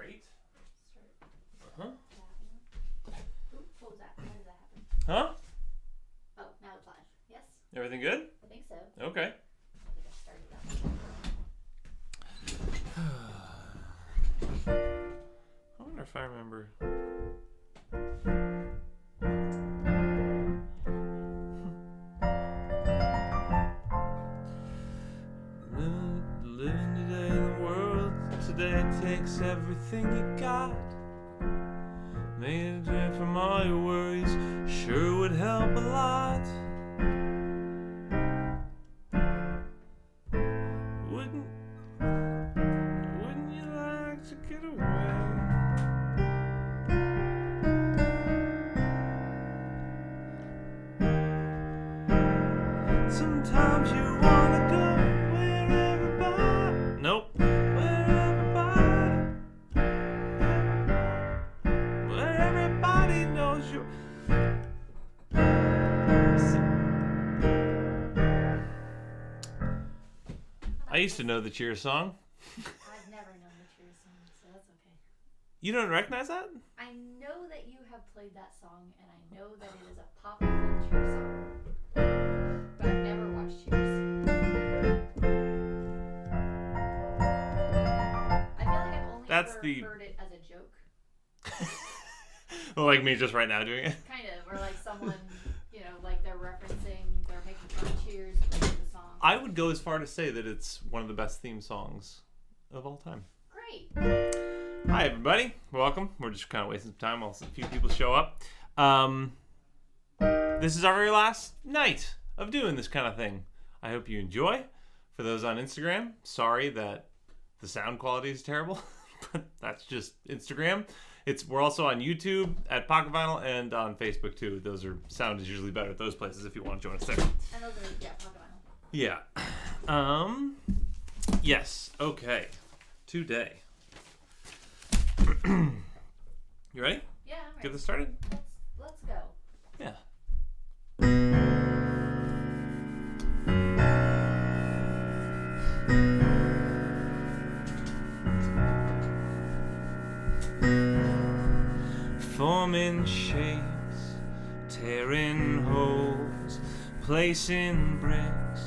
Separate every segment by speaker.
Speaker 1: great.
Speaker 2: What was that? How did that happen?
Speaker 1: Huh?
Speaker 2: Oh, now it's live. Yes?
Speaker 1: Everything good?
Speaker 2: I think so.
Speaker 1: Okay.
Speaker 2: I think I started that.
Speaker 1: I wonder if I remember. Living today, the world today takes everything you got. Making a break from all your worries sure would help a lot. Wouldn't you like to get away? Sometimes you wanna go where everybody. Nope. Where everybody knows you. I used to know the Cheers song.
Speaker 2: I've never known the Cheers song, so that's okay.
Speaker 1: You don't recognize that?
Speaker 2: I know that you have played that song, and I know that it is a pop culture song, but I've never watched Cheers. I feel like I've only
Speaker 1: That's
Speaker 2: ever heard it as a joke.
Speaker 1: Well, like me just right now doing it.
Speaker 2: Kind of, or like someone, like they're making fun of Cheers for the song.
Speaker 1: I would go as far to say that it's one of the best theme songs of all time.
Speaker 2: Great.
Speaker 1: Hi, everybody. Welcome. We're just kind of wasting some time while a few people show up. This is our very last night of doing this kind of thing. I hope you enjoy. For those on Instagram, sorry that the sound quality is terrible, but that's just Instagram. We're also on YouTube at Pocket Vinyl and on Facebook too. Sound is usually better at those places if you want to join us there.
Speaker 2: And those are, Pocket Vinyl.
Speaker 1: Yeah. Yes. Okay. Today. You ready?
Speaker 2: Yeah, I'm ready.
Speaker 1: Get this started?
Speaker 2: Let's go.
Speaker 1: Yeah. Forming shapes, tearing holes, placing bricks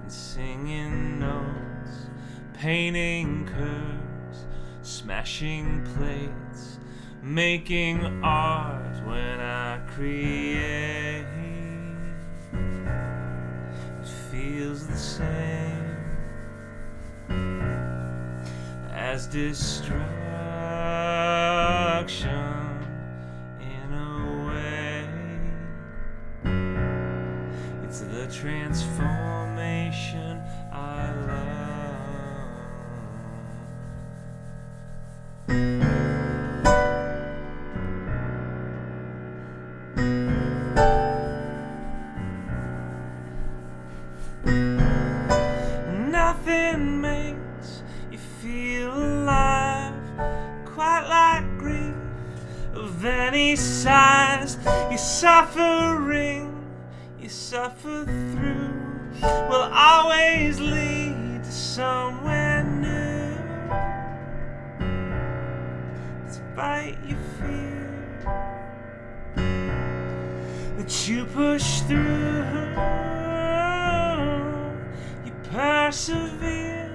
Speaker 1: and singing notes, painting curves, smashing plates, making art when I create. It feels the same as destruction. It's the transformation I love. Nothing makes you feel alive quite like grief of any size. You're suffering. Suffer through will always lead to somewhere new. Despite your fear that you push through, you persevere.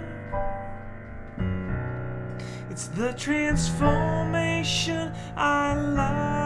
Speaker 1: It's the transformation I love.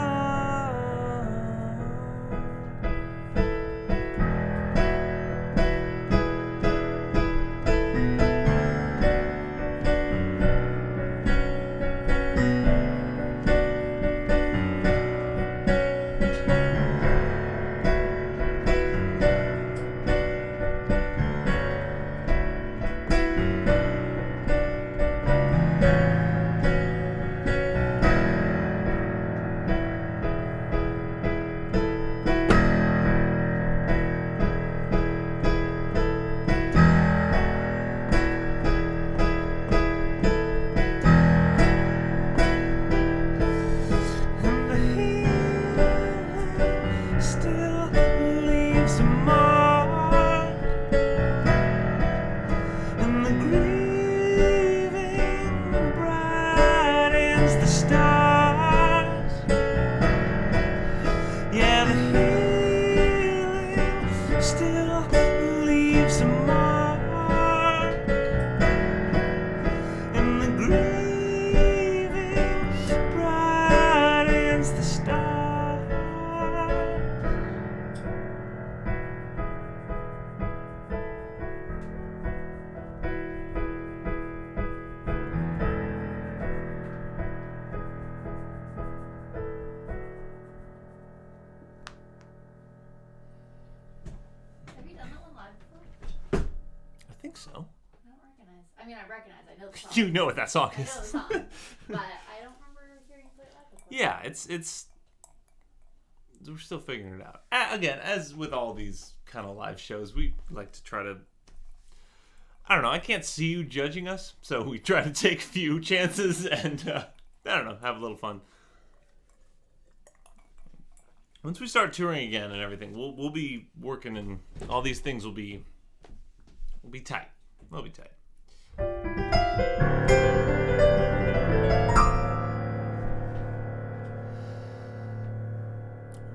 Speaker 1: so.
Speaker 2: I don't recognize. I mean, I recognize. I know the song.
Speaker 1: You know what that song
Speaker 2: I
Speaker 1: is.
Speaker 2: know the song, but I don't remember hearing you play it live before.
Speaker 1: Yeah, it's. We're still figuring it out. Again, as with all these kind of live shows, we like to try to. I don't know. I can't see you judging us, so we try to take a few chances and I don't know, have a little fun. Once we start touring again and everything, we'll be working, and all these things will be tight. We'll be tight. I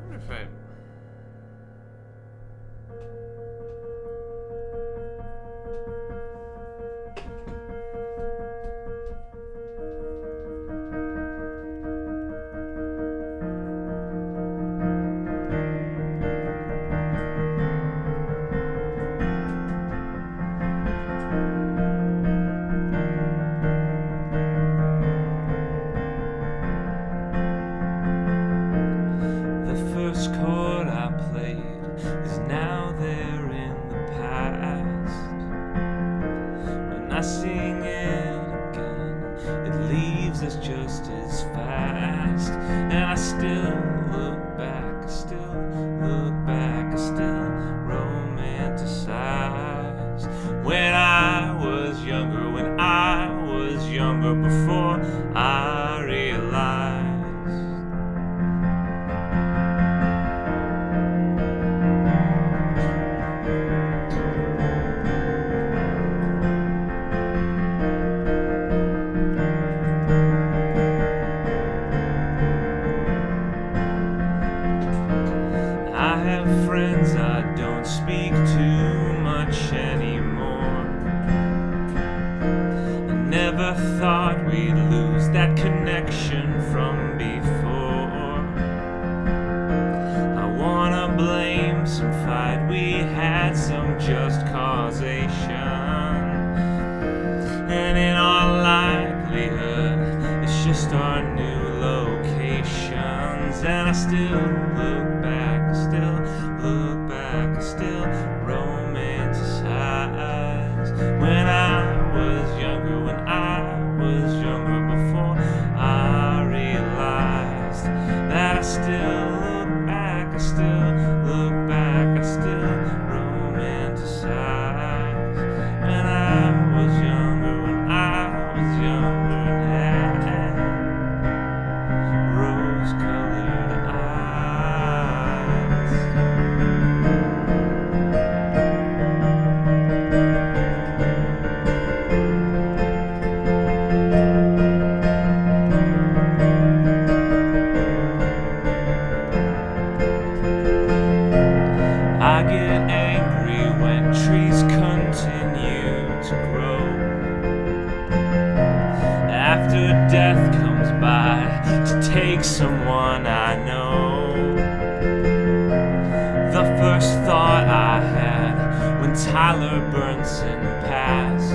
Speaker 1: wonder if I. Sing it again, it leaves us just as fast. And I still look back, I still look back, I still romanticize when I was younger before I realized. I have friends I don't speak to much anymore. I never thought we'd lose that connection from before. I wanna blame some fight we had, some just causation, and in all likelihood it's just our new locations. And I still look back, I still look back, I still romanticize when I was younger before I realized that I still look back, I still look back, I still romanticize when I was younger and had rose-colored eyes. I get angry when trees continue to grow after death comes by to take someone I know. The first thought I had when Tyler Burnson passed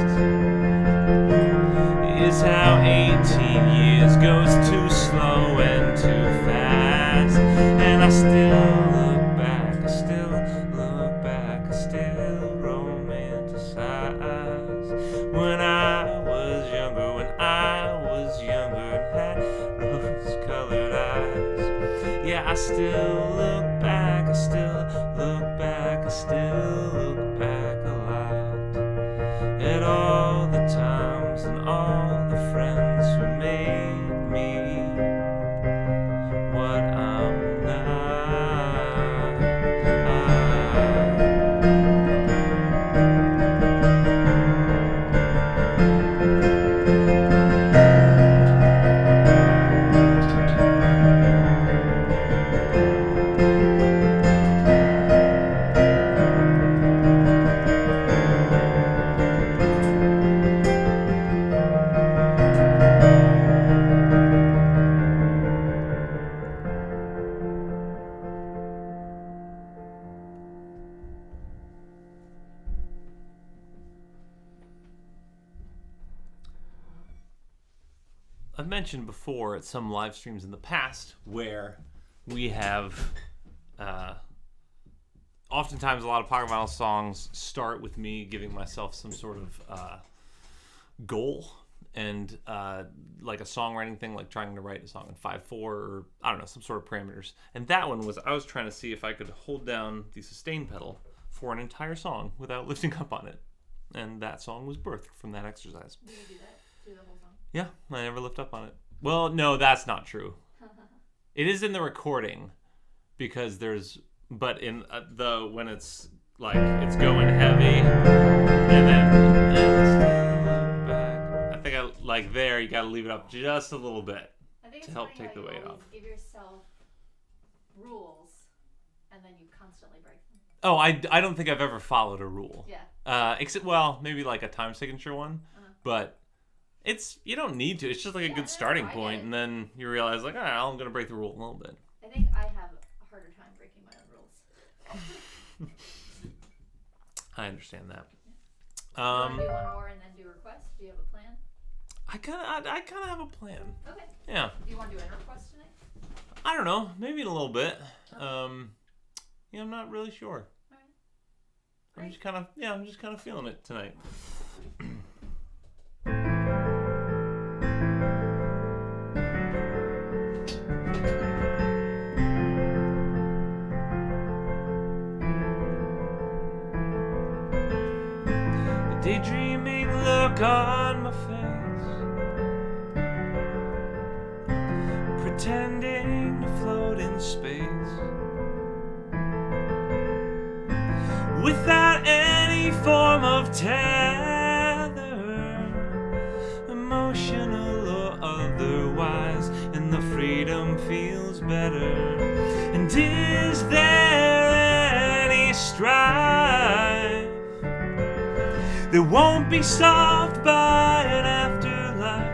Speaker 1: is how 18 years goes too slow and too fast. And I still look back, I still look back, I still romanticize when I was younger and had rose-colored eyes. Yeah, I still look back, I still look back, I still look back a lot at all the times and all the friends who made me what I'm not. I've mentioned before at some live streams in the past where we have oftentimes a lot of Pocket Vinyl songs start with me giving myself some sort of goal and like a songwriting thing, like trying to write a song in 5/4 or I don't know, some sort of parameters. And that one was I was trying to see if I could hold down the sustain pedal for an entire song without lifting up on it. And that song was birthed from that exercise.
Speaker 2: Did you do that through the whole song?
Speaker 1: Yeah, I never lift up on it. Well, no, that's not true. It is in the recording because but in the when it's like it's going heavy and then back. I think I like there you got to leave it up just a little bit to help take the weight off.
Speaker 2: Give yourself rules and then you constantly break them.
Speaker 1: Oh, I don't think I've ever followed a rule.
Speaker 2: Yeah.
Speaker 1: Except maybe like a time signature one, but you don't need to. It's just like a good starting point, and then you realize like, all right, I'm gonna break the rule a little bit.
Speaker 2: I think I have a harder time breaking my own rules.
Speaker 1: I understand that.
Speaker 2: You want to do one more and then do requests? Do you have a plan?
Speaker 1: I kind of have a plan.
Speaker 2: Okay.
Speaker 1: Yeah.
Speaker 2: Do you want to do an request tonight?
Speaker 1: I don't know. Maybe in a little bit. Yeah, I'm not really sure.
Speaker 2: All right.
Speaker 1: I'm just kind of feeling it tonight. A daydreaming look on my face, pretending to float in space. Without any form of tether, emotional or otherwise, and the freedom feels better. And is there any strife that won't be solved by an afterlife?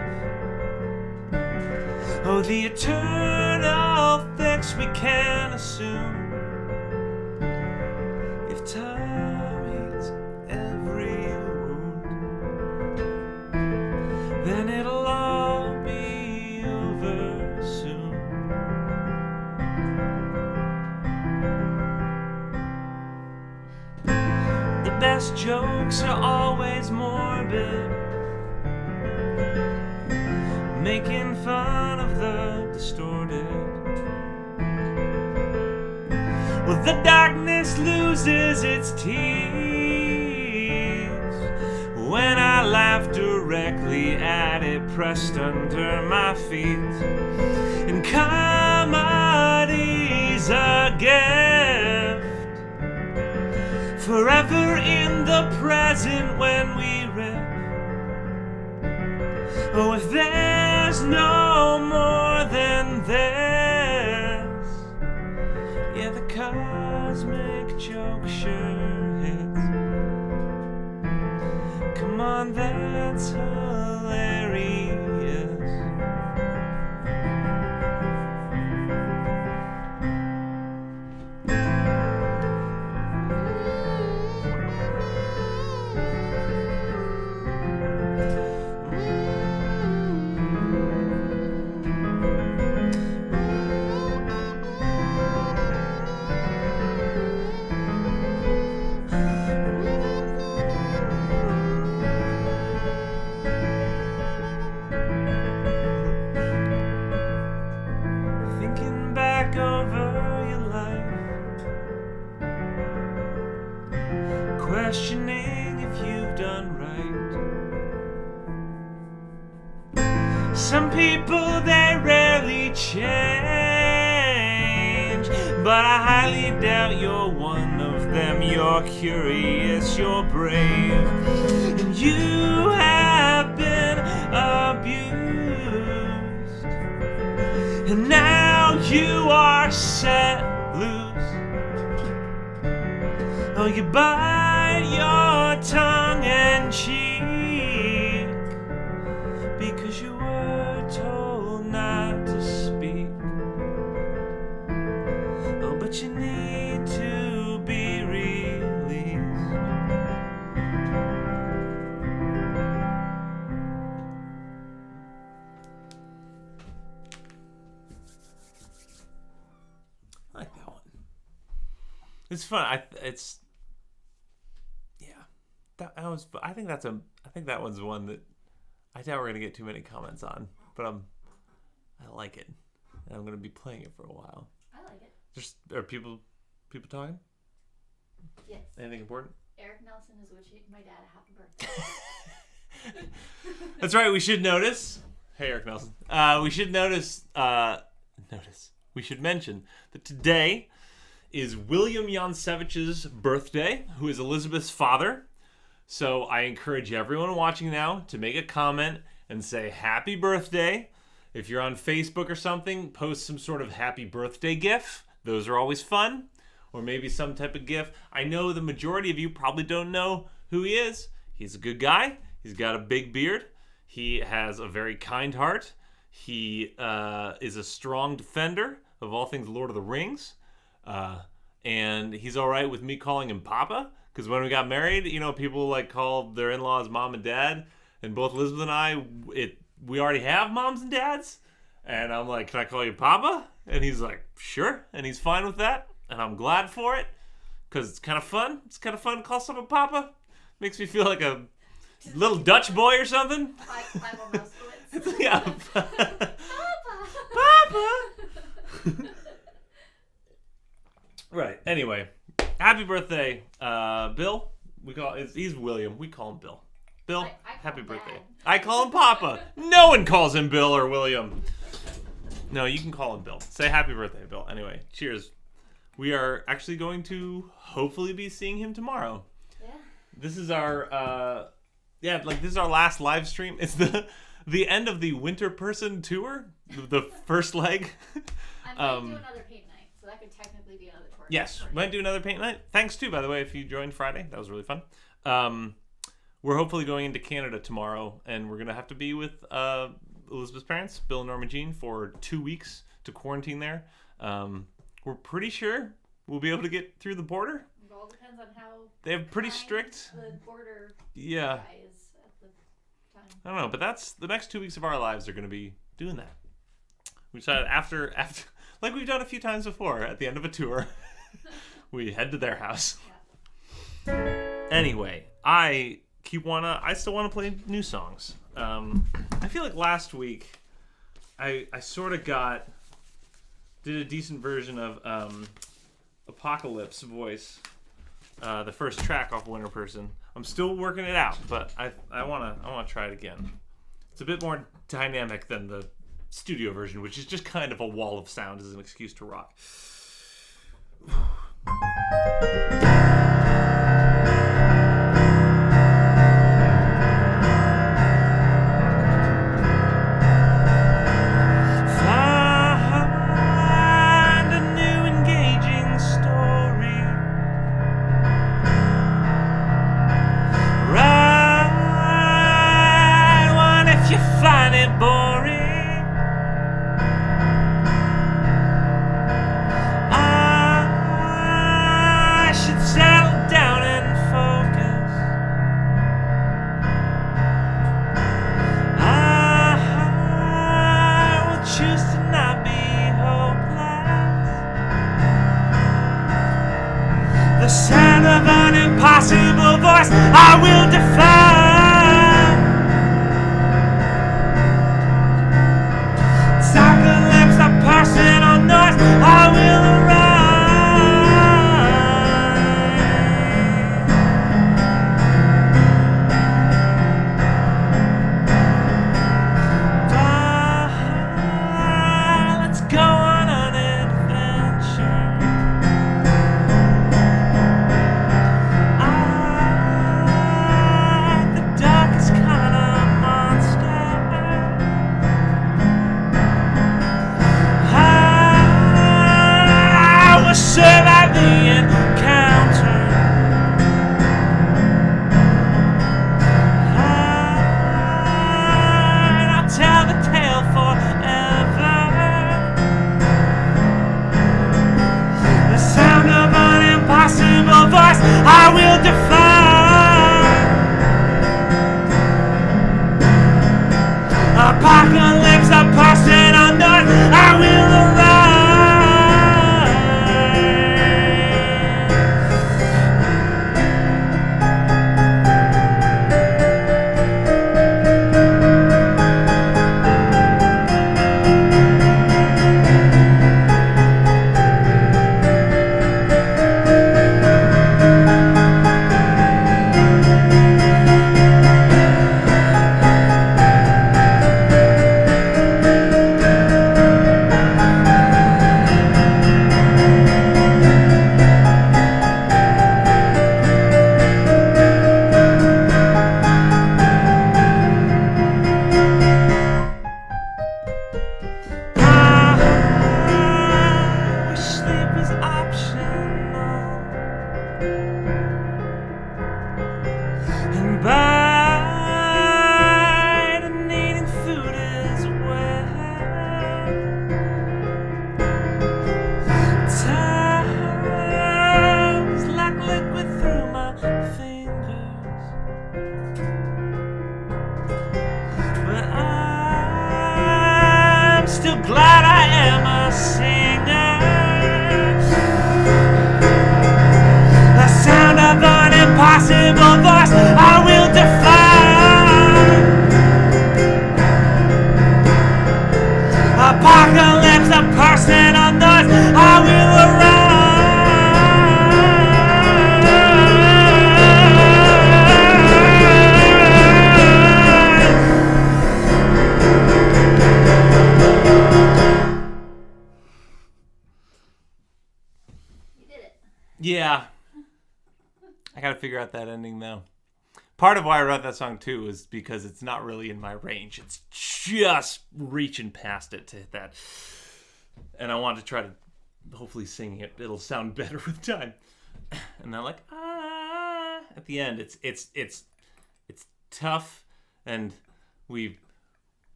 Speaker 1: Oh, the eternal fix we can assume. Time heals every wound, then it'll all be over soon. The best jokes are always morbid, making fun of the distorted. Well, the darkness loses its teeth when I laugh directly at it, pressed under my feet. And comedy's a gift, forever in the present when we riff. Oh, if there's no more than this, yeah, the cosmic joke sure hits. Come on, that's hilarious. Questioning if you've done right. Some people, they rarely change, but I highly doubt you're one of them. You're curious, you're brave, and you have been abused, and now you are set loose. Oh, you bite your tongue and cheek because you were told not to speak. Oh, but you need to be released. I like that one. It's fun. Yeah. That was. I think that one's one that I doubt we're gonna get too many comments on, but I like it, and I'm gonna be playing it for a while.
Speaker 2: I like it.
Speaker 1: Are people talking?
Speaker 2: Yes.
Speaker 1: Anything important?
Speaker 2: Eric Nelson is wishing my dad a happy birthday.
Speaker 1: That's right. We should notice. Hey, Eric Nelson. We should notice. We should mention that today is William Yancevich's birthday, who is Elizabeth's father. So I encourage everyone watching now to make a comment and say happy birthday. If you're on Facebook or something, post some sort of happy birthday gif. Those are always fun. Or maybe some type of gif. I know the majority of you probably don't know who he is. He's a good guy. He's got a big beard. He has a very kind heart. He is a strong defender of all things Lord of the Rings. And he's all right with me calling him Papa. Because when we got married, you know, people like call their in-laws mom and dad. And both Elizabeth and I, we already have moms and dads. And I'm like, can I call you Papa? And he's like, sure. And he's fine with that. And I'm glad for it. Because it's kind of fun. It's kind of fun to call someone Papa. Makes me feel like a little Dutch boy or something.
Speaker 2: Five on those
Speaker 1: Yeah.
Speaker 2: Papa!
Speaker 1: Papa! Right. Anyway, happy birthday, Bill. He's William. We call him Bill. Bill,
Speaker 2: I
Speaker 1: happy
Speaker 2: him
Speaker 1: birthday.
Speaker 2: Dad.
Speaker 1: I call him Papa. No one calls him Bill or William. No, you can call him Bill. Say happy birthday, Bill. Anyway, cheers. We are actually going to hopefully be seeing him tomorrow.
Speaker 2: Yeah.
Speaker 1: This is our this is our last live stream. It's the end of the Winter Person tour, the first leg.
Speaker 2: I'm going to do another paint night, so that could technically be another tour.
Speaker 1: Yes, might do another paint night. Thanks too, by the way, if you joined Friday. That was really fun. We're hopefully going into Canada tomorrow, and we're gonna have to be with Elizabeth's parents, Bill and Norma Jean, for 2 weeks to quarantine there. We're pretty sure we'll be able to get through the border.
Speaker 2: It all depends on how
Speaker 1: They have pretty strict.
Speaker 2: the border
Speaker 1: Yeah.
Speaker 2: guy is at the time.
Speaker 1: I don't know, but that's the next 2 weeks of our lives are going to be doing that. We decided after, like we've done a few times before, at the end of a tour, we head to their house.
Speaker 2: Yeah.
Speaker 1: Anyway, I still want to play new songs. I feel like last week, I sort of did a decent version of Apocalypse voice, the first track off Winter Person. I'm still working it out, but I wanna try it again. It's a bit more dynamic than the studio version, which is just kind of a wall of sound as an excuse to rock. The sound of an impossible voice I will defy. Apocalypse, a personal noise I will arise. Let's go on an adventure. still glad I am a singer. The sound of an impossible voice I will defy. Apocalypse, a person on noise I will arise.
Speaker 2: You did it.
Speaker 1: Yeah. I gotta figure out that ending though. Part of why I wrote that song too is because it's not really in my range. It's just reaching past it to hit that. And I want to try to hopefully sing it. It'll sound better with time. And then like at the end it's tough, and we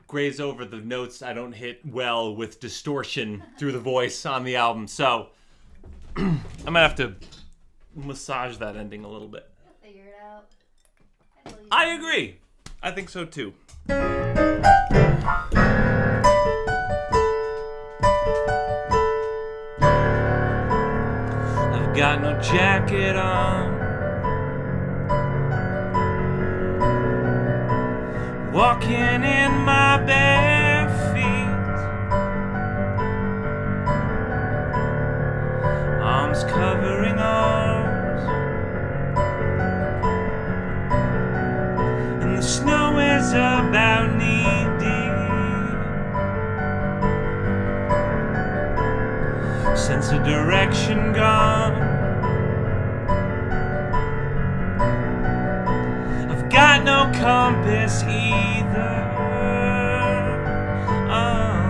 Speaker 1: graze over the notes I don't hit well with distortion through the voice on the album. So I'm gonna have to massage that ending a little bit.
Speaker 2: You'll figure it out.
Speaker 1: I agree. I think so too. I've got no jacket on, walking in my bare feet, arms covering arms, and the snow is about knee deep. Sense of direction gone. I've got no compass either. Oh,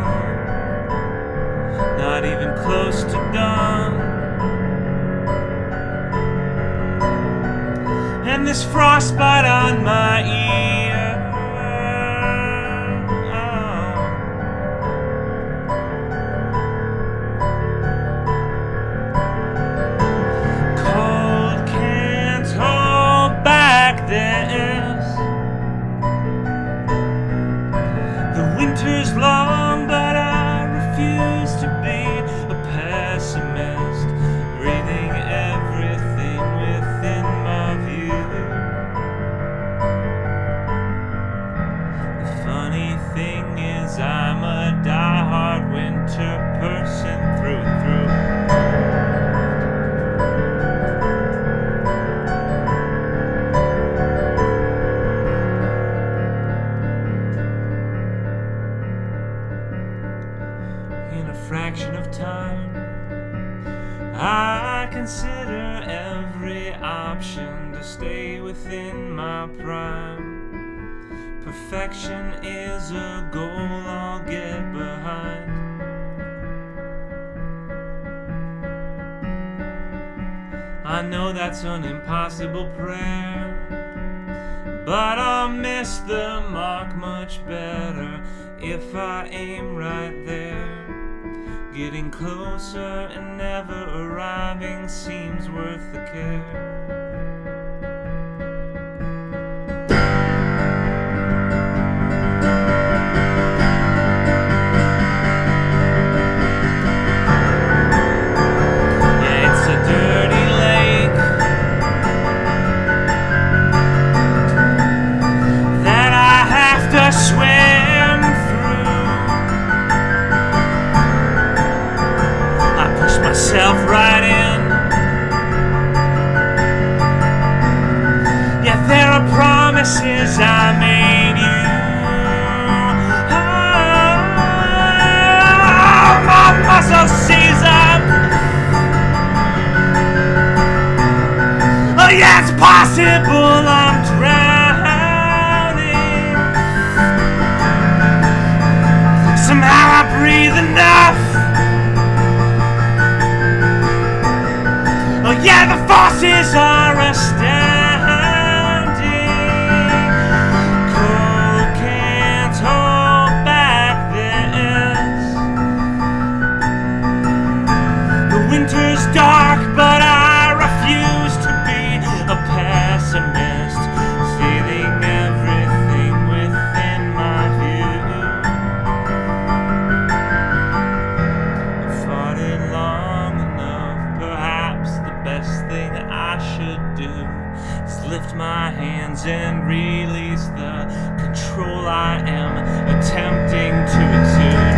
Speaker 1: not even close to dawn. And this frostbite on my ear. Cold can't hold back this. The winter's long, but I refuse to be a pessimist, reading everything within my view. The funny thing is I'm a diehard winter person through and through. In a fraction of time, I consider every option to stay within my prime. Perfection is a goal I'll get behind. I know that's an impossible prayer, but I'll miss the mark much better if I aim right there. Getting closer and never arriving seems worth the care. Yeah, it's a dirty lake that I have to swim through. I push myself right in. Yeah, there are promises I made you. Oh, my muscle seize up. Oh yeah, it's possible I'm drowning. Somehow I breathe enough. Oh yeah, the forces are astounding. Cold can't hold back this. The winter's dark, but I refuse to be a pessimist, seeing everything within my view. hands and release the control I am attempting to exude.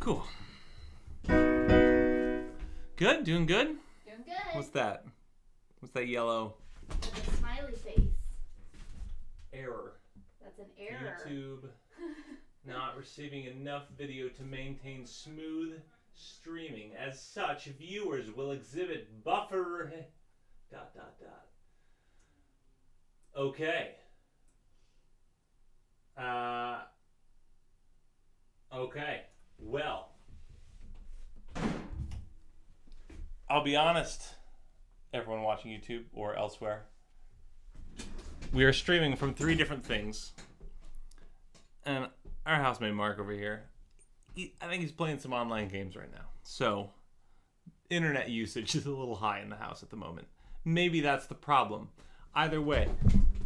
Speaker 1: Cool. Good? Doing good?
Speaker 2: Doing good.
Speaker 1: What's that? What's that yellow?
Speaker 2: That's a smiley face.
Speaker 1: Error.
Speaker 2: That's an error.
Speaker 1: YouTube not receiving enough video to maintain smooth streaming. As such, viewers will exhibit buffer... ... Okay. Okay. Well, I'll be honest, everyone watching YouTube or elsewhere. We are streaming from 3 different things. And our housemate Mark over here, I think he's playing some online games right now. So, internet usage is a little high in the house at the moment. Maybe that's the problem. Either way,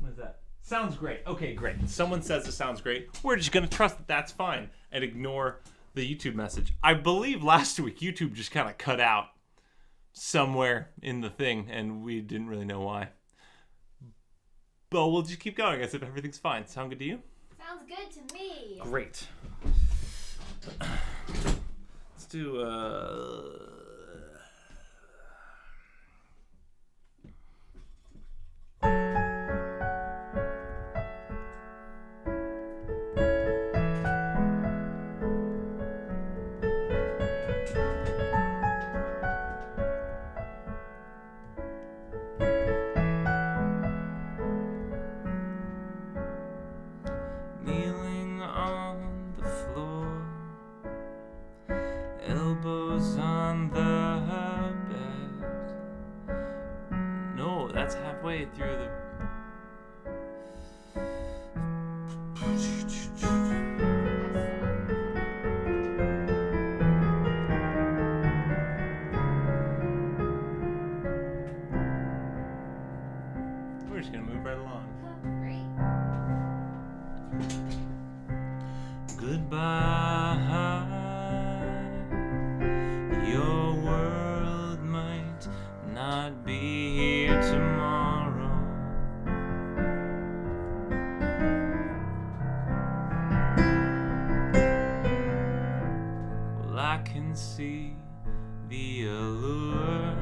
Speaker 1: what is that? Sounds great. Okay, great. Someone says it sounds great. We're just going to trust that that's fine and ignore the YouTube message. I believe last week YouTube just kind of cut out somewhere in the thing and we didn't really know why. But we'll just keep going as if everything's fine. Sound good to you?
Speaker 2: Sounds good to me.
Speaker 1: Great. Let's do kneeling on the floor, elbows on the bed. No, that's halfway through the... We're just gonna move right along.
Speaker 2: Great.
Speaker 1: Goodbye. Your world might not be here tomorrow. Well, I can see the allure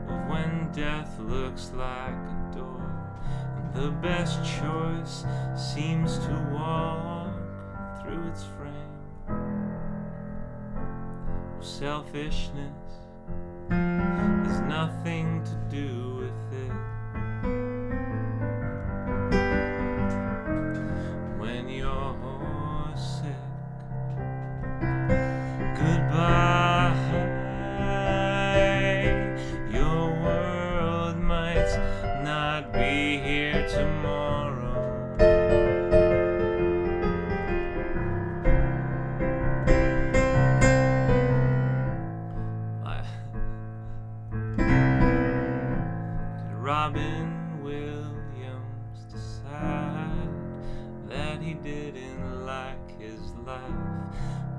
Speaker 1: of when death looks like a door, and the best choice seems to walk through its frame. Selfishness has nothing to do with it. When you're sick, goodbye. Your world might not be here tomorrow. Robin Williams decide that he didn't like his life?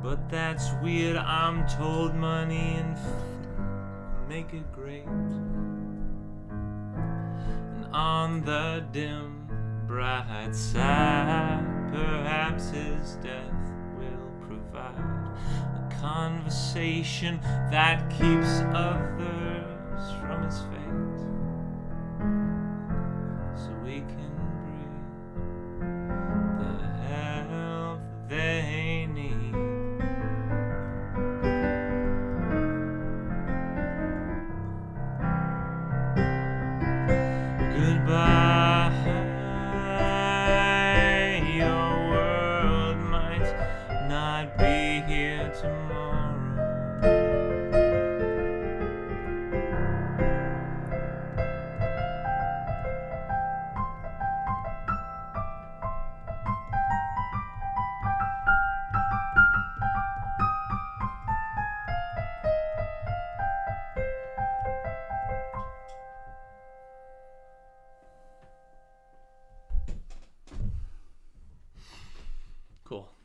Speaker 1: But that's weird, I'm told money and make it great. And on the dim, bright side, perhaps his death will provide a conversation that keeps others from his fate. So we can breathe the help they need. Goodbye. Your world might not be here tomorrow.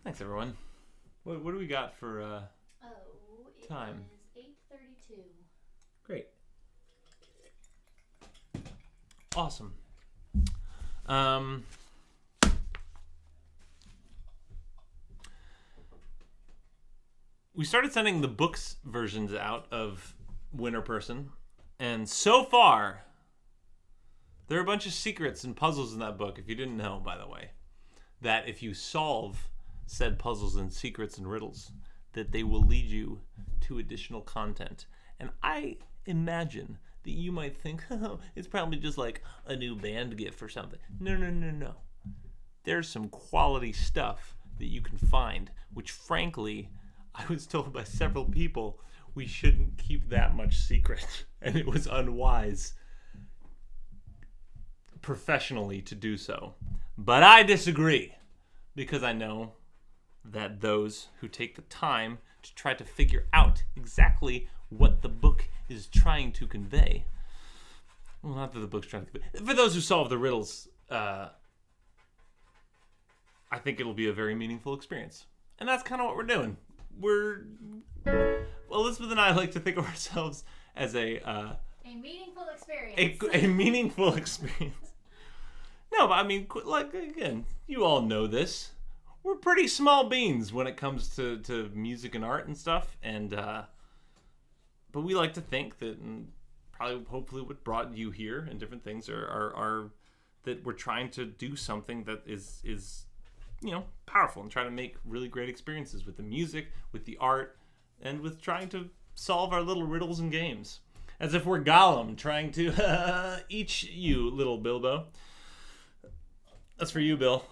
Speaker 1: Thanks, everyone. What do we got for
Speaker 2: It
Speaker 1: time?
Speaker 2: is 8:32.
Speaker 1: Great. Awesome. We started sending the books versions out of Winter Person, and so far, there are a bunch of secrets and puzzles in that book, if you didn't know, by the way, that if you solve said puzzles and secrets and riddles, that they will lead you to additional content. And I imagine that you might think, oh, it's probably just like a new band gift or something. No. There's some quality stuff that you can find, which frankly, I was told by several people we shouldn't keep that much secret. And it was unwise professionally to do so. But I disagree, because I know that those who take the time to try to figure out exactly what the book is trying to convey, well, not that the book's trying to convey, for those who solve the riddles, I think it'll be a very meaningful experience. And that's kind of what we're doing. Elizabeth and I like to think of ourselves as a
Speaker 2: meaningful experience.
Speaker 1: A meaningful experience. No, but I mean, like, again, you all know this. We're pretty small beans when it comes to music and art and stuff, and but we like to think that, and probably hopefully what brought you here and different things are that we're trying to do something that is powerful and try to make really great experiences with the music, with the art, and with trying to solve our little riddles and games. As if we're Gollum trying to eat you, little Bilbo. That's for you, Bill.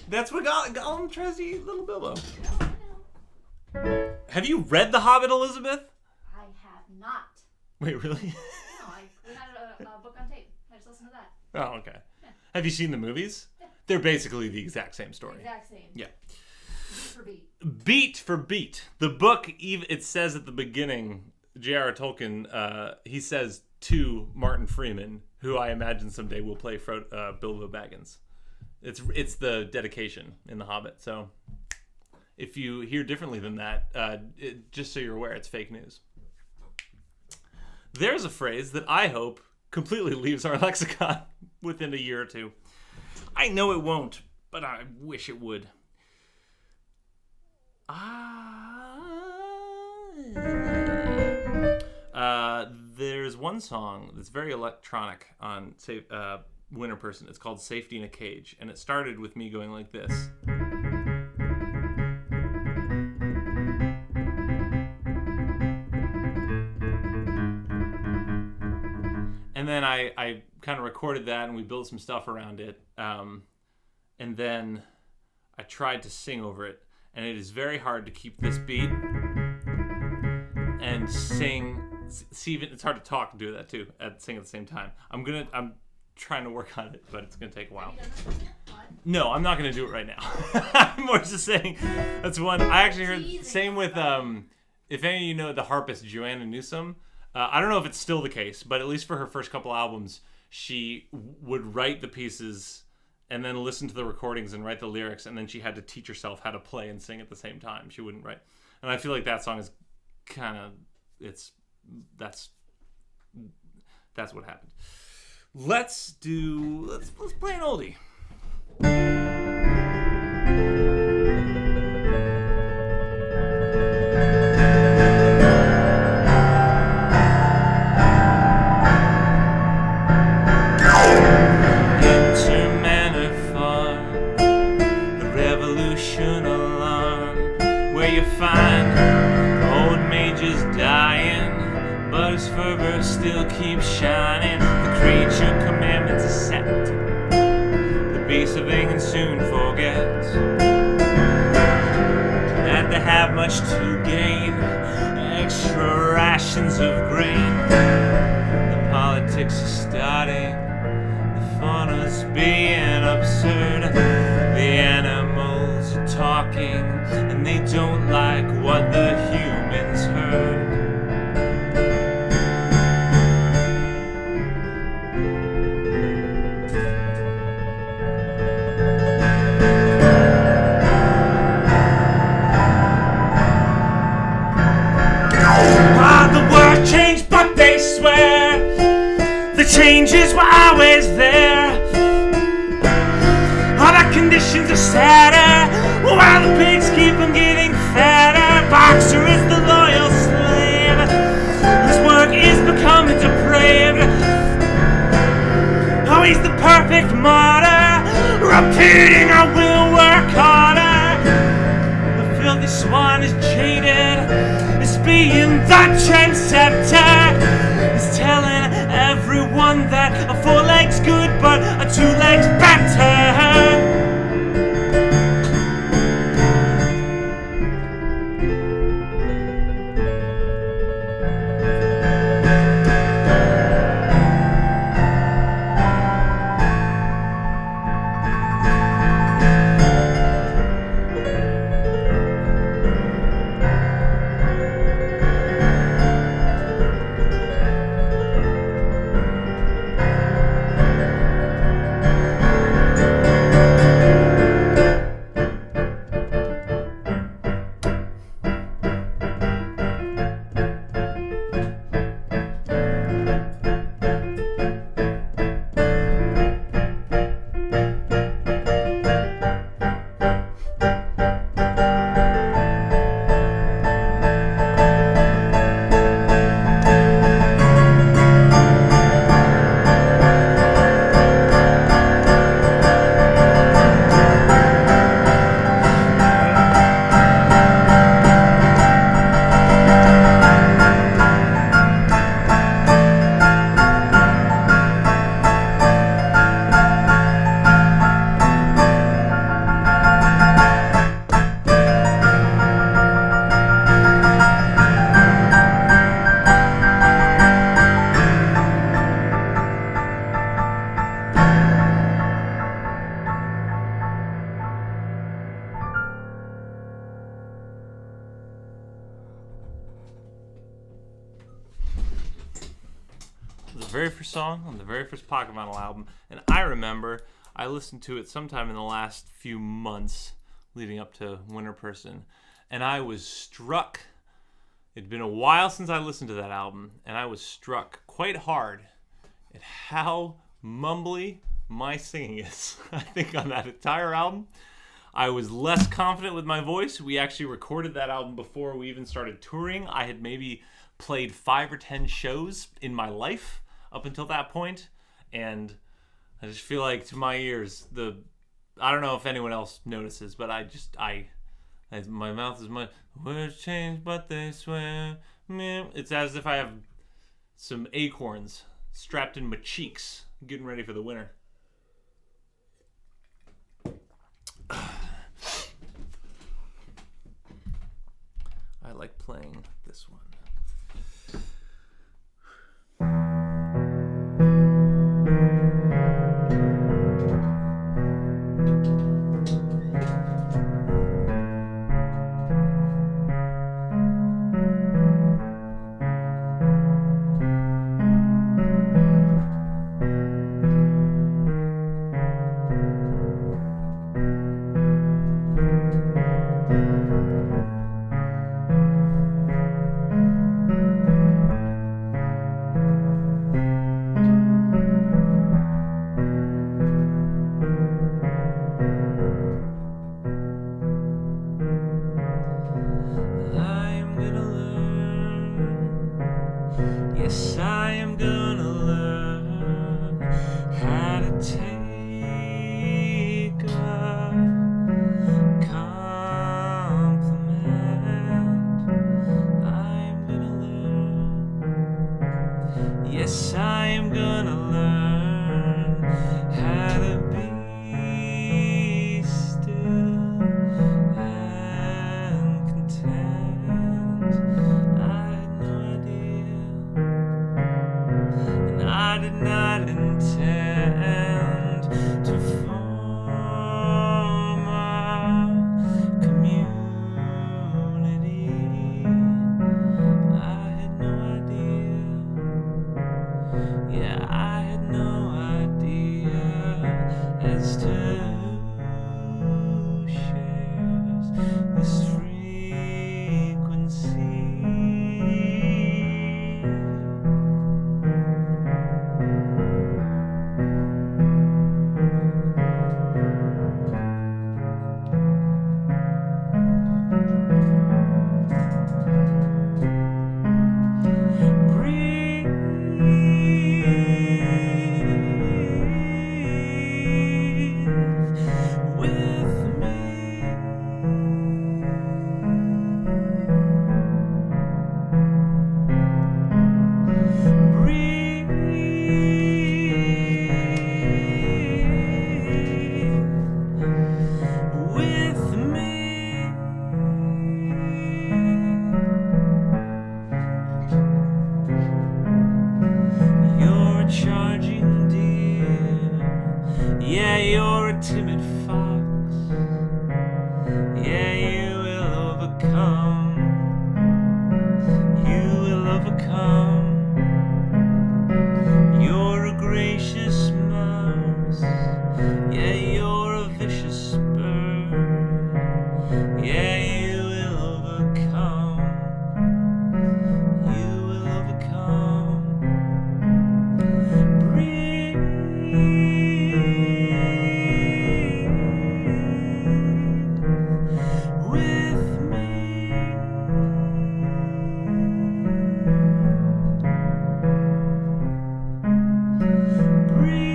Speaker 1: That's what Gollum tries to eat little Bilbo. Have you read The Hobbit, Elizabeth?
Speaker 2: I have not.
Speaker 1: Wait, really?
Speaker 2: No, we had a book on tape. I just listened to that.
Speaker 1: Oh, okay.
Speaker 2: Yeah.
Speaker 1: Have you seen the movies?
Speaker 2: Yeah.
Speaker 1: They're basically the exact same story.
Speaker 2: Exact same.
Speaker 1: Yeah.
Speaker 2: Beat for beat.
Speaker 1: Beat for beat. The book, it says at the beginning, J.R.R. Tolkien, he says to Martin Freeman, who I imagine someday will play Bilbo Baggins. It's the dedication in The Hobbit. So if you hear differently than that, just so you're aware, it's fake news. There's a phrase that I hope completely leaves our lexicon within a year or two. I know it won't, but I wish it would. There's one song that's very electronic on Winter Person. It's called Safety in a Cage, and it started with me going like this. And then I kind of recorded that, and we built some stuff around it. And then I tried to sing over it, and it is very hard to keep this beat and sing. See, it's hard to talk and do that too, sing at the same time. I'm trying to work on it, but it's gonna take a while. No, I'm not gonna do it right now. I'm more just saying that's one. I actually heard same with if any of you know the harpist Joanna Newsom. I don't know if it's still the case, but at least for her first couple albums, she would write the pieces and then listen to the recordings and write the lyrics, and then she had to teach herself how to play and sing at the same time. She wouldn't write, and I feel like that song is kind of that's what happened. Let's play an oldie. Still keeps shining. The creature commandments accept. The beast of England soon forgets that they have much to gain. Extra rations of grain. The politics is starting. The fauna's being absurd. The animals are talking, and they don't like what the humans heard. changes were always there. All the conditions are sadder, while the pigs keep on getting fatter. Boxer is the loyal slave, his work is becoming depraved. Oh, he's the perfect martyr, repeating I will work harder. The filthy swan is jaded, is being the trendsetter, is telling everyone that a 4 leg's good but a 2 leg's better. The very first song on the very first Pocket Vinyl album, and I remember I listened to it sometime in the last few months leading up to Winter Person, and I was struck. It'd been a while since I listened to that album, and I was struck quite hard at how mumbly my singing is. I think on that entire album, I was less confident with my voice. We actually recorded that album before we even started touring. I had maybe played 5 or 10 shows in my life up until that point, and I just feel like to my ears, I don't know if anyone else notices, but my mouth is my words change, but they swear. It's as if I have some acorns strapped in my cheeks, getting ready for the winter. I like playing this one. Yeah, you're a timid fox. Yeah, you will overcome. You will overcome. You're a gracious mouse. Yeah, you're a vicious bird. Yeah, you will overcome. You will overcome. Breathe with me. Breathe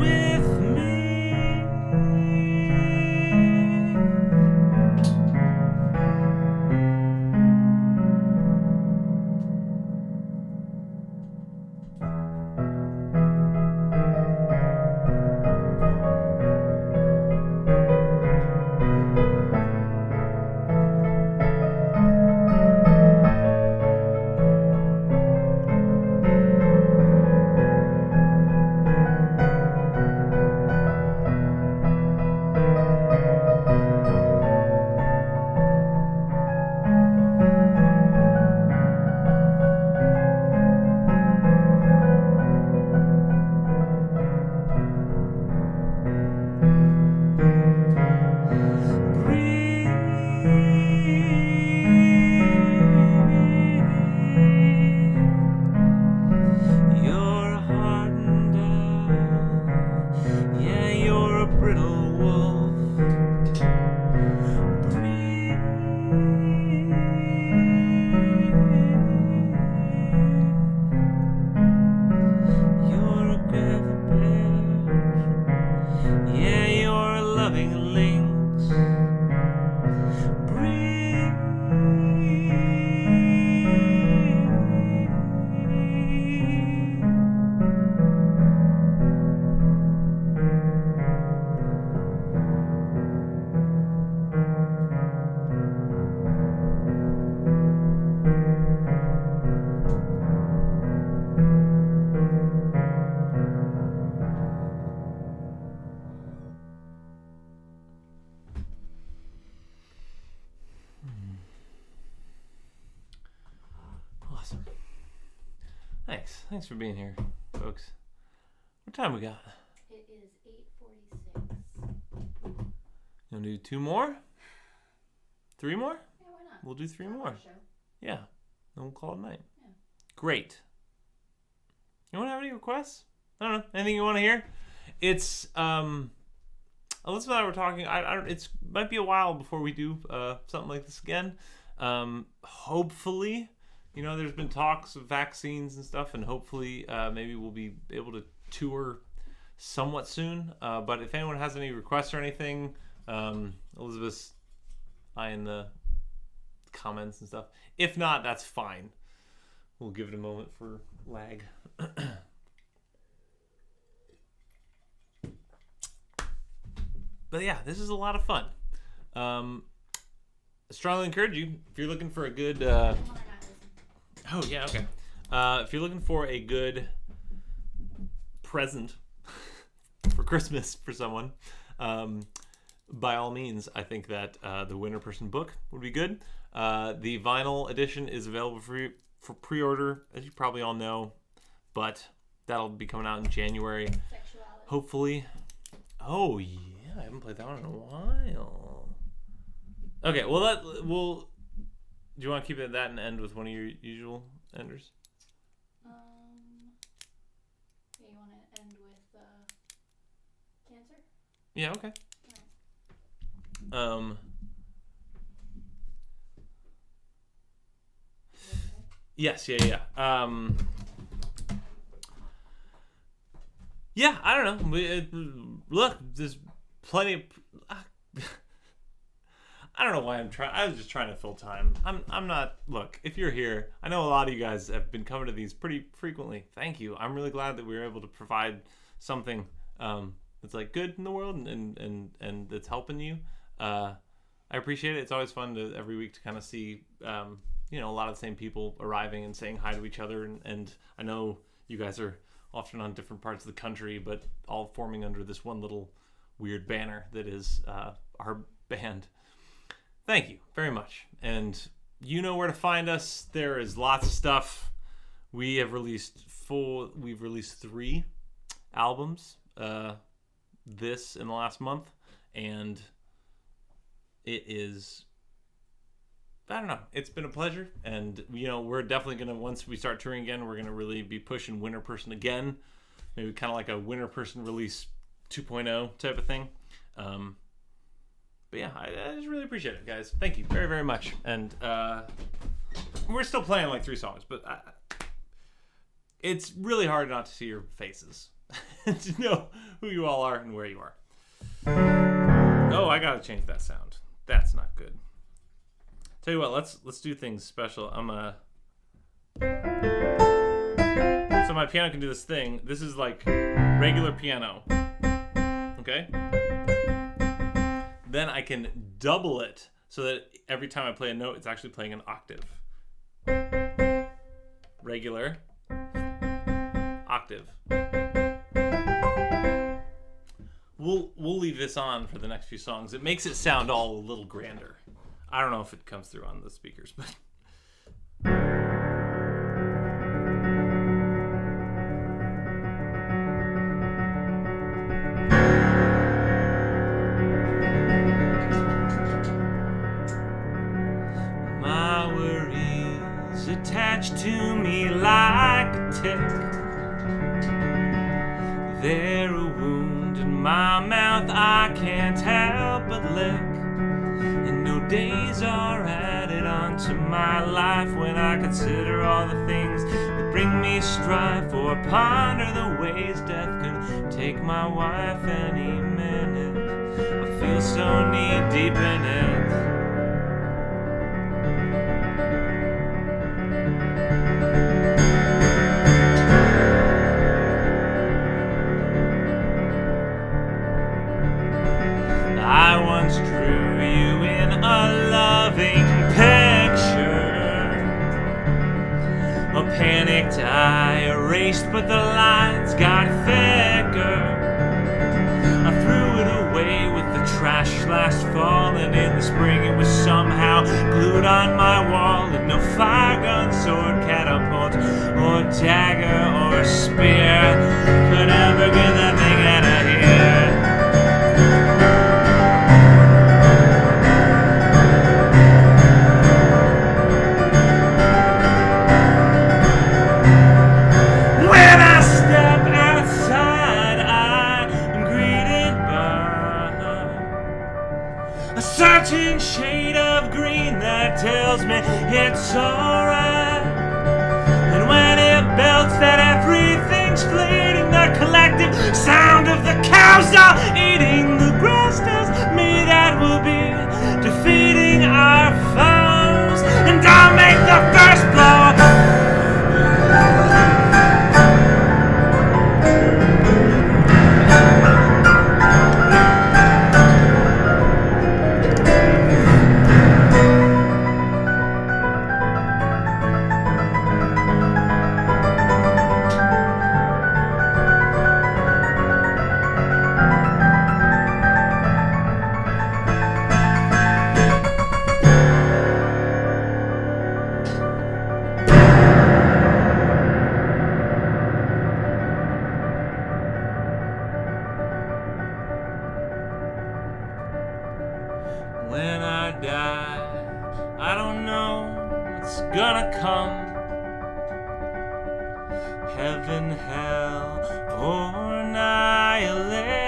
Speaker 1: with me. You're a hardened owl. Yeah, you're a brittle wolf. Breathe. You're a gravel bear. Yeah, you're a loving lynx. Breathe. Awesome. Thanks for being here, folks. What time we got?
Speaker 2: It is 8:46.
Speaker 1: You wanna do 2 more? 3 more?
Speaker 2: Yeah, why not?
Speaker 1: We'll do 3
Speaker 2: It's not
Speaker 1: more.
Speaker 2: our show.
Speaker 1: Yeah. Then we'll call it a night.
Speaker 2: Yeah.
Speaker 1: Great. You wanna have any requests? I don't know. Anything you wanna hear? It's Elizabeth and I were talking. It's might be a while before we do something like this again. Hopefully, there's been talks of vaccines and stuff, and hopefully maybe we'll be able to tour somewhat soon. But if anyone has any requests or anything, Elizabeth's eyeing the comments and stuff. If not, that's fine. We'll give it a moment for lag. But yeah, this is a lot of fun. I strongly encourage you, if you're looking for a good... Oh, yeah, okay. If you're looking for a good present for Christmas for someone, by all means, I think that the Winter Person book would be good. The vinyl edition is available for pre-order, as you probably all know, but that'll be coming out in January.
Speaker 2: Sexuality.
Speaker 1: Hopefully. Oh, yeah, I haven't played that one in a while. Okay, well, do you want to keep it at that and end with one of your usual enders?
Speaker 2: Yeah, you want to end with Cancer?
Speaker 1: Yeah, okay.
Speaker 2: Alright.
Speaker 1: Yes, yeah. Yeah, I don't know. Look, there's plenty of... I don't know why I was just trying to fill time. I'm not... Look, if you're here, I know a lot of you guys have been coming to these pretty frequently. Thank you. I'm really glad that we were able to provide something that's like good in the world and that's helping you. I appreciate it. It's always fun to every week to kind of see a lot of the same people arriving and saying hi to each other. And I know you guys are often on different parts of the country, but all forming under this one little weird banner that is our band. Thank you very much. And you know where to find us. There is lots of stuff. We've released 3 albums this in the last month, and it is, I don't know, it's been a pleasure. And we're definitely gonna, once we start touring again, we're gonna really be pushing Winter Person again, maybe kind of like a Winter Person release 2.0 type of thing. But yeah, I just really appreciate it, guys. Thank you very, very much. And we're still playing like 3 songs, but it's really hard not to see your faces and to know who you all are and where you are. Oh, I gotta change that sound. That's not good. Tell you what, let's do things special. So my piano can do this thing. This is like regular piano. Okay? Then I can double it so that every time I play a note, it's actually playing an octave. Regular. Octave. We'll leave this on for the next few songs. It makes it sound all a little grander. I don't know if it comes through on the speakers, but... My worries attached to me like a tick. They're a wound in my mouth I can't help but lick. And no days are added onto my life when I consider all the things that bring me strife, or ponder the ways death could take my wife any minute. I feel so knee deep in it. I once drew you in a loving picture, a panicked eye erased, but the lines got thicker. I threw it away with the trash last fall, and in the spring it was somehow glued on my wall. And no fire gun, sword, catapult, or dagger, or spear could ever get that thing out of here. Certain shade of green that tells me it's alright. And when it belts that everything's fleeting, the collective sound of the cows are eating the grass tells me that we'll be defeating our foes. And I'll make the first blow. When I die, I don't know what's gonna come. Heaven, hell, or nihilism.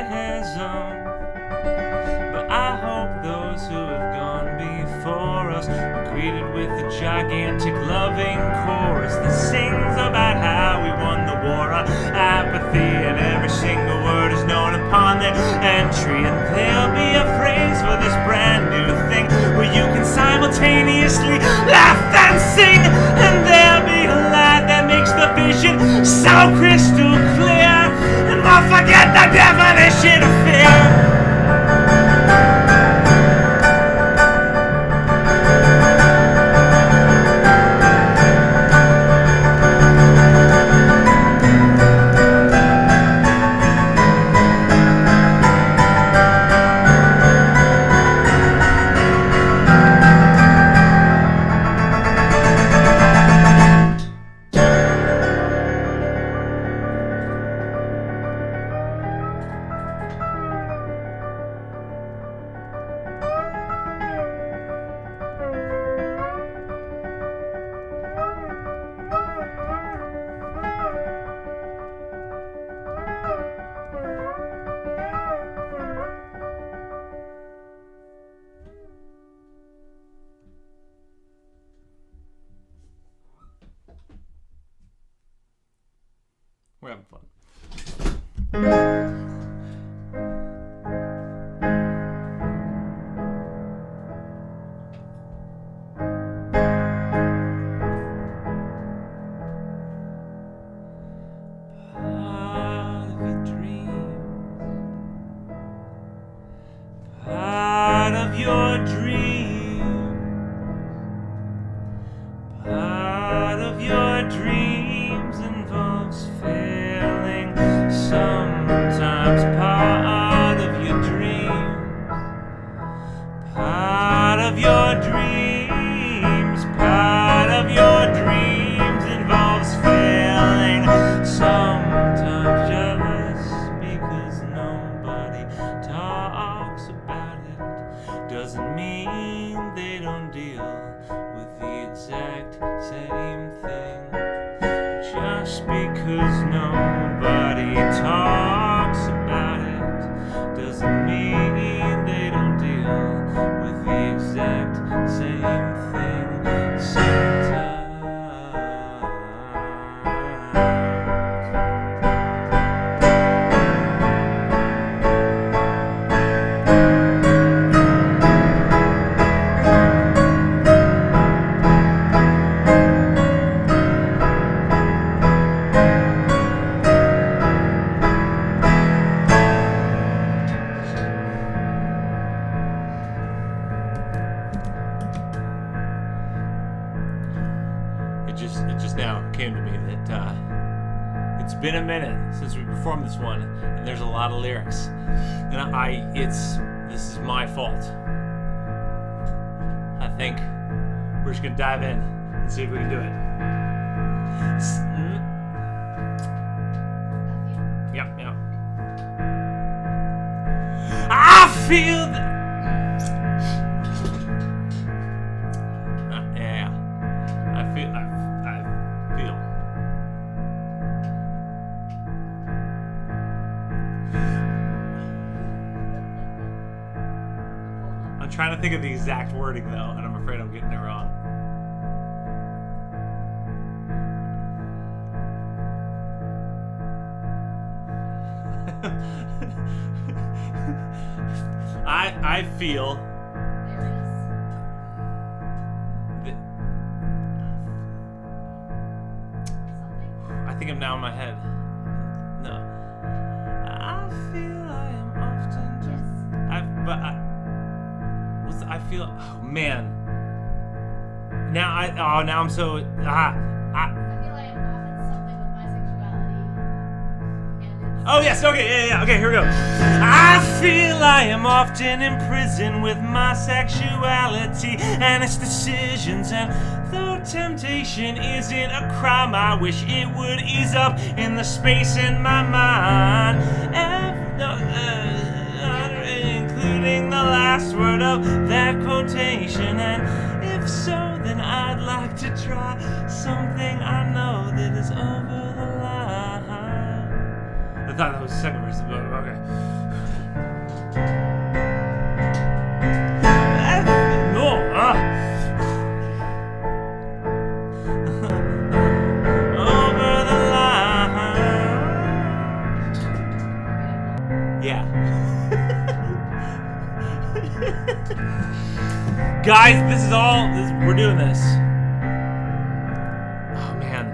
Speaker 1: But I hope those who have gone before us are greeted with a gigantic loving chorus that sings about how we won the war on apathy, and every single word is known upon their entry. And there'll be a phrase for this brand new thing where you can simultaneously laugh and sing, and there'll be a light that makes the vision so crystal clear, and we'll forget the definition of fear. We're having fun. Part of your dream, part of your dreams involves failing. Sometimes part of your dreams, part of your dreams, part of your dreams involves failing. Sometimes just because nobody talks about it doesn't mean they don't deal with the exact same thing. Just because nobody talks about it doesn't mean they don't deal with the exact same thing. Sometimes. It just now came to me that it's been a minute since we performed this one, and there's a lot of lyrics, and this is my fault. I think we're just gonna dive in and see if we can do it. Yep. I feel that. I'm trying to think of the exact wording though, and I'm afraid I'm getting it wrong. I feel I think I'm now in my head. No. I feel I am often I feel. Oh man. Now I'm so.
Speaker 2: I feel I am often something with my sexuality.
Speaker 1: Oh yes. Okay. Yeah. Okay. Here we go. I feel I am often in prison with my sexuality and its decisions, and though temptation isn't a crime, I wish it would ease up in the space in my mind. Including the last word of that quotation, and if so, then I'd like to try something I know that is over the line. I thought that was the second verse, but okay. Over the line. Yeah. Guys, we're doing this. Oh man.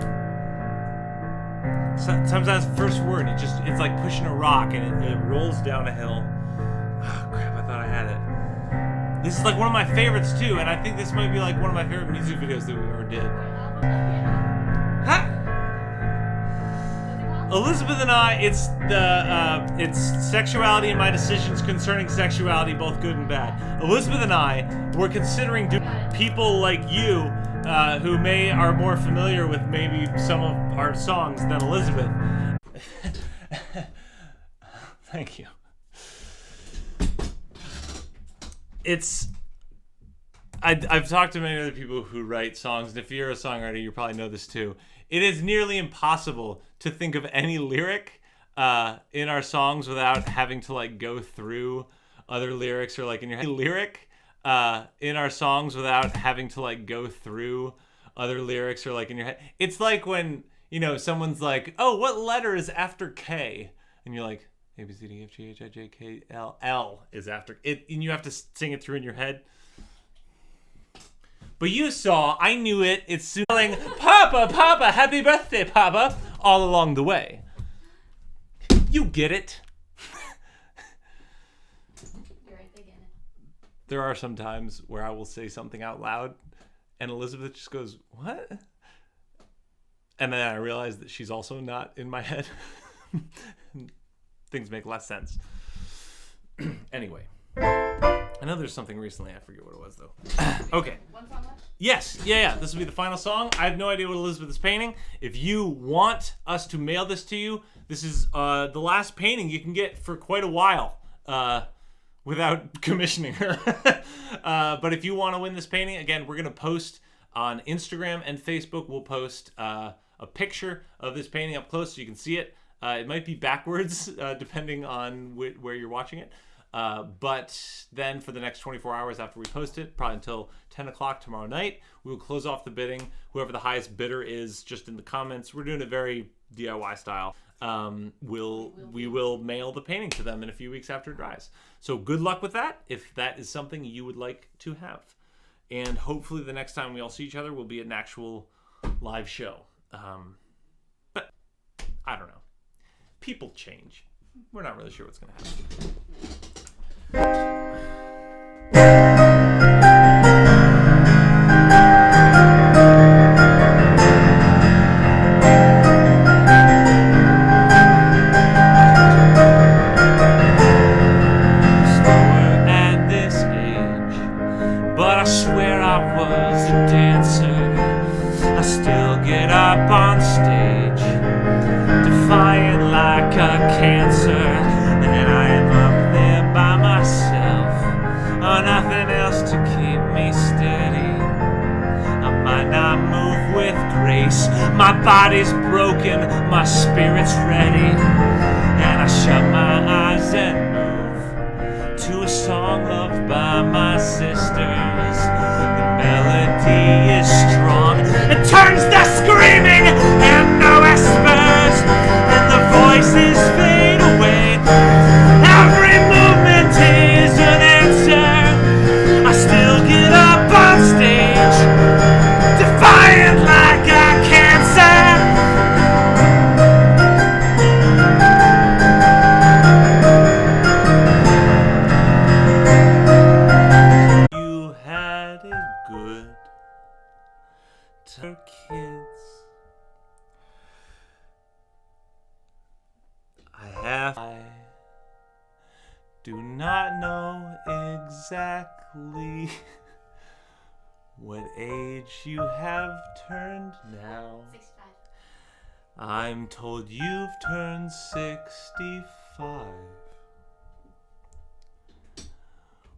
Speaker 1: Sometimes the first word, it's like pushing a rock and it rolls down a hill. Oh crap, I thought I had it. This is like one of my favorites too, and I think this might be like one of my favorite music videos that we ever did. Huh? Elizabeth and I, it's sexuality and my decisions concerning sexuality, both good and bad. Elizabeth and I were considering people like you, who are more familiar with maybe some of our songs than Elizabeth. Thank you. I've talked to many other people who write songs, and if you're a songwriter, you probably know this too. It is nearly impossible to think of any lyric in our songs without having to like go through other lyrics or like in your head. Lyric in our songs without having to like go through other lyrics or like in your head. It's like when you know, someone's like, oh, what letter is after K? And you're like, A, B, C, D, E, F, G, H, I, J, K, L. L is after it. And you have to sing it through in your head. But you saw, I knew it. It's yelling, Papa, Papa, happy birthday, Papa, all along the way. You get it.
Speaker 2: You're right, they get it.
Speaker 1: There are some times where I will say something out loud and Elizabeth just goes, what? And then I realize that she's also not in my head. Things make less sense. Anyway. I know there's something recently. I forget what it was, though. Okay.
Speaker 2: One song left?
Speaker 1: Yes. Yeah. This will be the final song. I have no idea what Elizabeth is painting. If you want us to mail this to you, this is the last painting you can get for quite a while without commissioning her. But if you want to win this painting, again, we're going to post on Instagram and Facebook. We'll post a picture of this painting up close so you can see it. It might be backwards depending on where you're watching it. But then for the next 24 hours after we post it, probably until 10 o'clock tomorrow night, we will close off the bidding. Whoever the highest bidder is, just in the comments, we're doing it very DIY style. We will mail the painting to them in a few weeks after it dries. So good luck with that if that is something you would like to have. And hopefully the next time we all see each other will be an actual live show. But I don't know. People change. We're not really sure what's going to happen. At this age, but I swear I was a dancer. I still get up on stage, defiant like a cancer, and I am up there by myself, oh, nothing else to keep me steady. I might not move with grace, my body's broken, my spirit's ready, and I shut my eyes and move to a song loved by my sisters. The melody is strong, it turns the screaming and the whispers, and the voices fade away. Every movement is an answer. I still get up on stage, defiant like a cancer. You had it good to kids. I do not know exactly what age you have turned now.
Speaker 2: 65.
Speaker 1: I'm told you've turned 65.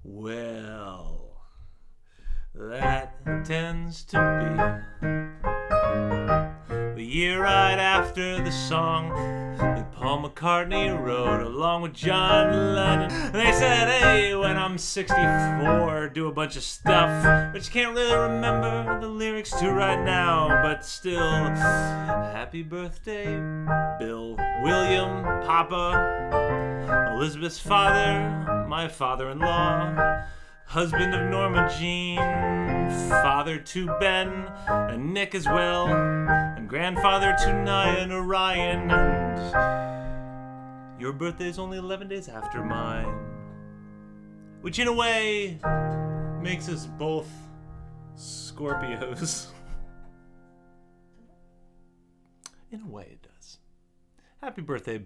Speaker 1: Well, that tends to be the year right after the song that Paul McCartney wrote along with John Lennon. They said, hey, when I'm 64, do a bunch of stuff, but you can't really remember the lyrics to right now. But still, happy birthday, Bill, William, Papa, Elizabeth's father, my father-in-law, husband of Norma Jean, father to Ben and Nick as well, and grandfather to Nia and Orion, and your birthday's only 11 days after mine, which in a way makes us both Scorpios. In a way it does. Happy birthday, Bill.